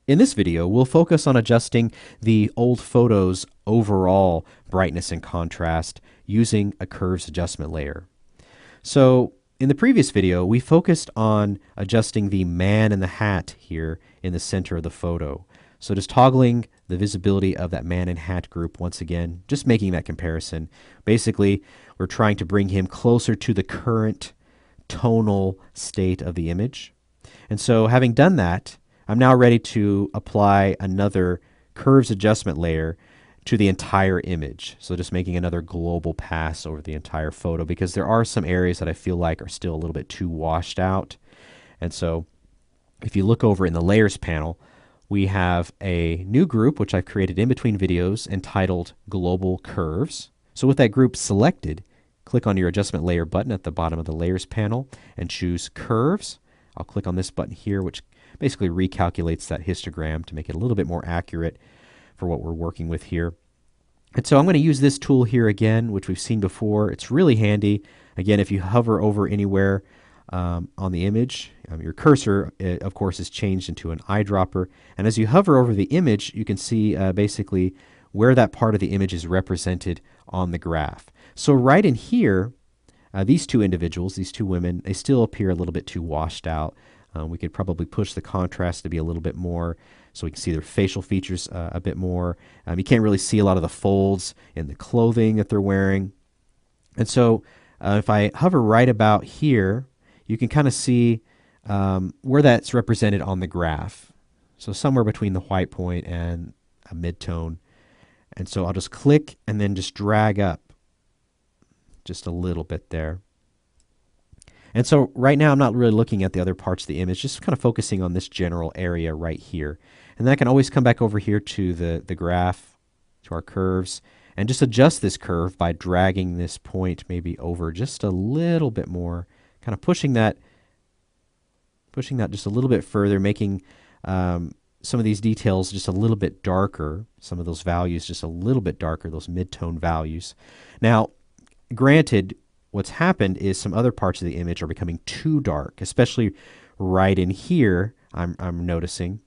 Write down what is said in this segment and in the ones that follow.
In this video, we'll focus on adjusting the old photo's overall brightness and contrast using a curves adjustment layer. So in the previous video, we focused on adjusting the man in the hat here in the center of the photo. So just toggling the visibility of that man in hat group once again, just making that comparison. Basically, we're trying to bring him closer to the current tonal state of the image. And so having done that, I'm now ready to apply another curves adjustment layer to the entire image. So just making another global pass over the entire photo, because there are some areas that I feel like are still a little bit too washed out. And so if you look over in the layers panel, we have a new group which I've created in between videos entitled Global Curves. So with that group selected, click on your adjustment layer button at the bottom of the layers panel and choose Curves. I'll click on this button here, which basically recalculates that histogram to make it a little bit more accurate for what we're working with here. And so I'm going to use this tool here again, which we've seen before. It's really handy. Again, if you hover over anywhere on the image, your cursor, of course, is changed into an eyedropper. And as you hover over the image, you can see basically where that part of the image is represented on the graph. So right in here, these two individuals, these two women, they still appear a little bit too washed out. We could probably push the contrast to be a little bit more so we can see their facial features a bit more. You can't really see a lot of the folds in the clothing that they're wearing. And so if I hover right about here, you can kind of see where that's represented on the graph. So somewhere between the white point and a midtone. And so I'll just click and then just drag up just a little bit there. And so right now I'm not really looking at the other parts of the image, just kind of focusing on this general area right here. And then I can always come back over here to the graph, to our curves, and just adjust this curve by dragging this point maybe over just a little bit more, kind of pushing that just a little bit further, making some of these details just a little bit darker, some of those values just a little bit darker, those mid-tone values. Now, granted, what's happened is some other parts of the image are becoming too dark, especially right in here, I'm noticing.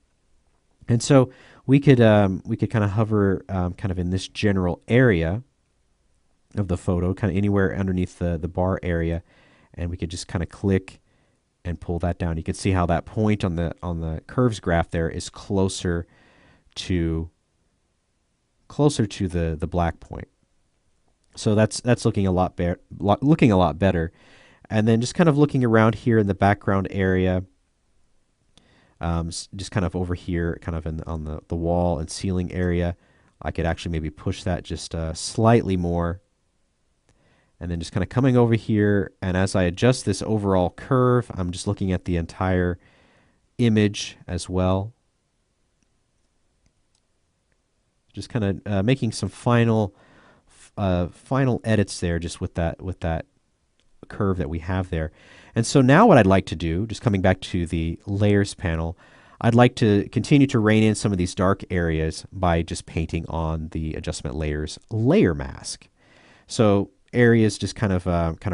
And so we could kind of hover kind of in this general area of the photo, kind of anywhere underneath the bar area, and we could just kind of click and pull that down. You can see how that point on the curves graph there is closer to the black point. So that's looking a lot better. And then just kind of looking around here in the background area, just kind of over here, kind of on the wall and ceiling area, I could actually maybe push that just slightly more. And then just kind of coming over here, and as I adjust this overall curve, I'm just looking at the entire image as well. Just kind of making some final edits there, just with that curve that we have there. And so now what I'd like to do, just coming back to the layers panel, I'd like to continue to rein in some of these dark areas by just painting on the adjustment layers layer mask. So areas just kind of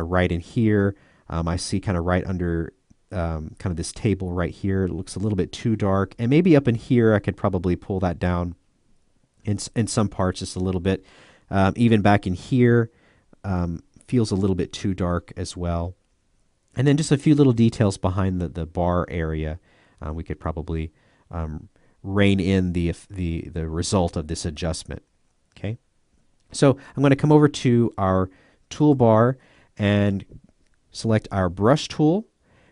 right in here. I see kind of right under kind of this table right here. It looks a little bit too dark, and maybe up in here I could probably pull that down in some parts just a little bit. Even back in here feels a little bit too dark as well. And then just a few little details behind the bar area. We could probably rein in the result of this adjustment. Okay, so I'm going to come over to our toolbar and select our brush tool,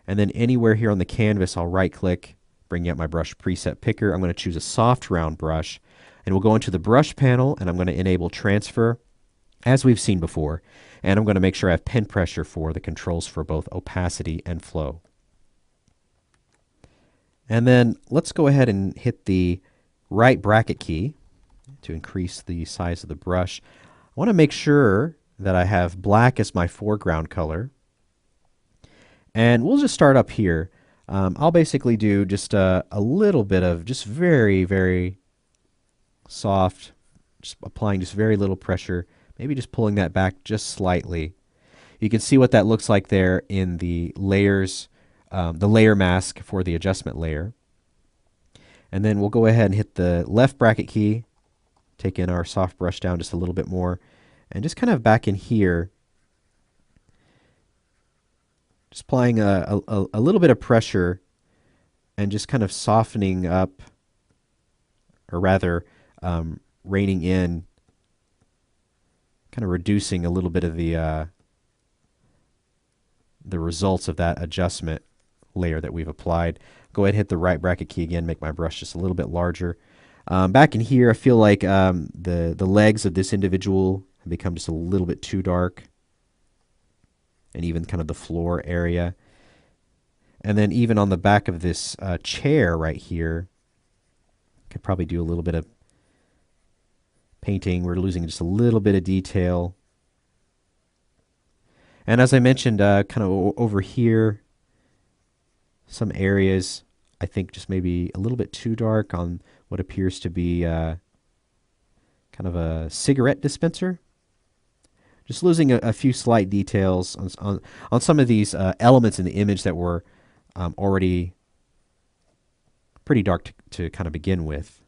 and then anywhere here on the canvas I'll right click, bring out my brush preset picker. I'm going to choose a soft round brush, and we'll go into the brush panel, and I'm going to enable transfer as we've seen before, and I'm going to make sure I have pen pressure for the controls for both opacity and flow. And then let's go ahead and hit the right bracket key to increase the size of the brush. I want to make sure that I have black as my foreground color. And we'll just start up here. I'll basically do just a little bit of just very, very soft, just applying just very little pressure, maybe just pulling that back just slightly. You can see what that looks like there in the layers, the layer mask for the adjustment layer. And then we'll go ahead and hit the left bracket key, take in our soft brush down just a little bit more, and just kind of back in here, just applying a little bit of pressure and just kind of softening up, or rather reining in, kind of reducing a little bit of the results of that adjustment layer that we've applied. Go ahead and hit the right bracket key again, make my brush just a little bit larger. Back in here, I feel like the legs of this individual have become just a little bit too dark, and even kind of the floor area. And then even on the back of this chair right here, could probably do a little bit of painting. We're losing just a little bit of detail. And as I mentioned, kind of over here, some areas I think just maybe a little bit too dark on what appears to be kind of a cigarette dispenser. Just losing a few slight details on some of these elements in the image that were already pretty dark to kind of begin with.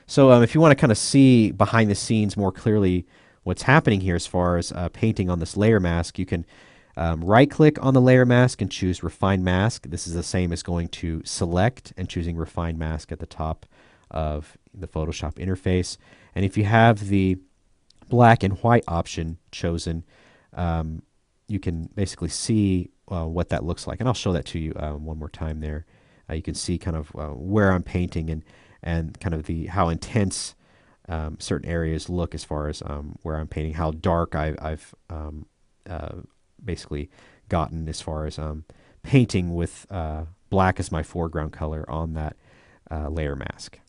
So if you want to kind of see behind the scenes more clearly what's happening here as far as painting on this layer mask, you can right-click on the layer mask and choose Refine Mask. This is the same as going to Select and choosing Refine Mask at the top of the Photoshop interface. And if you have the black and white option chosen, you can basically see what that looks like. And I'll show that to you one more time there. You can see kind of where I'm painting and kind of how intense certain areas look as far as where I'm painting, how dark I've basically gotten as far as painting with black as my foreground color on that layer mask.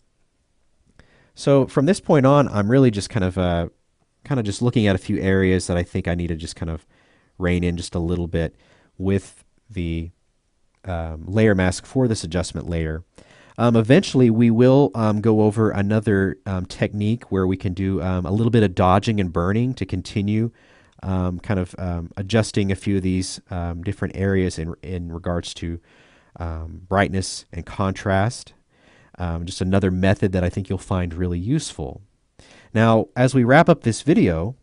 So from this point on, I'm really just kind of just looking at a few areas that I think I need to just kind of rein in just a little bit with the layer mask for this adjustment layer. Eventually, we will go over another technique where we can do a little bit of dodging and burning to continue kind of adjusting a few of these different areas in regards to brightness and contrast. Just another method that I think you'll find really useful. Now, as we wrap up this video,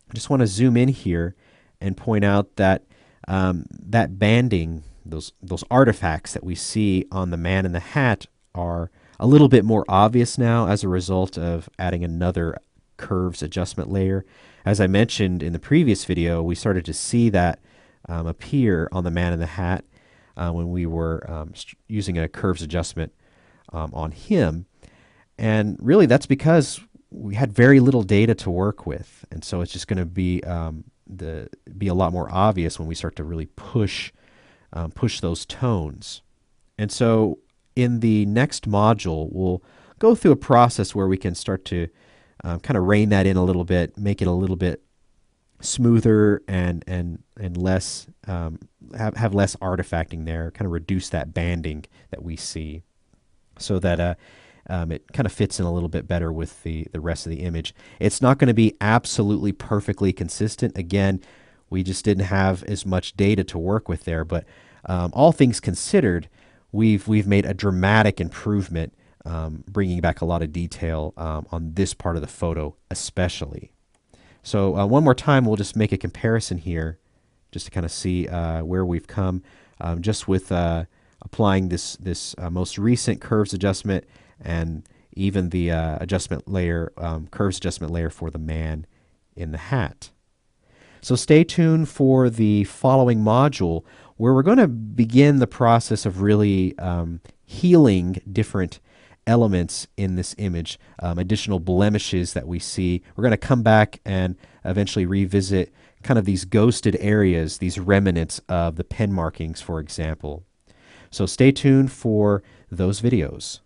I just want to zoom in here and point out that that banding, those artifacts that we see on the man in the hat, are a little bit more obvious now as a result of adding another curves adjustment layer. As I mentioned in the previous video, we started to see that appear on the man in the hat when we were using a curves adjustment on him. And really that's because we had very little data to work with. And so it's just going to be a lot more obvious when we start to really push those tones. And so in the next module, we'll go through a process where we can start to kind of rein that in a little bit, make it a little bit smoother and less have less artifacting there, kind of reduce that banding that we see, so that it kind of fits in a little bit better with the rest of the image. It's not going to be absolutely perfectly consistent. Again, we just didn't have as much data to work with there, but all things considered, we've made a dramatic improvement, bringing back a lot of detail on this part of the photo especially. So one more time, we'll just make a comparison here just to kind of see where we've come just with applying this most recent curves adjustment and even the adjustment layer, curves adjustment layer for the man in the hat. So stay tuned for the following module where we're going to begin the process of really healing different elements in this image, additional blemishes that we see. We're going to come back and eventually revisit kind of these ghosted areas, these remnants of the pen markings, for example. So stay tuned for those videos.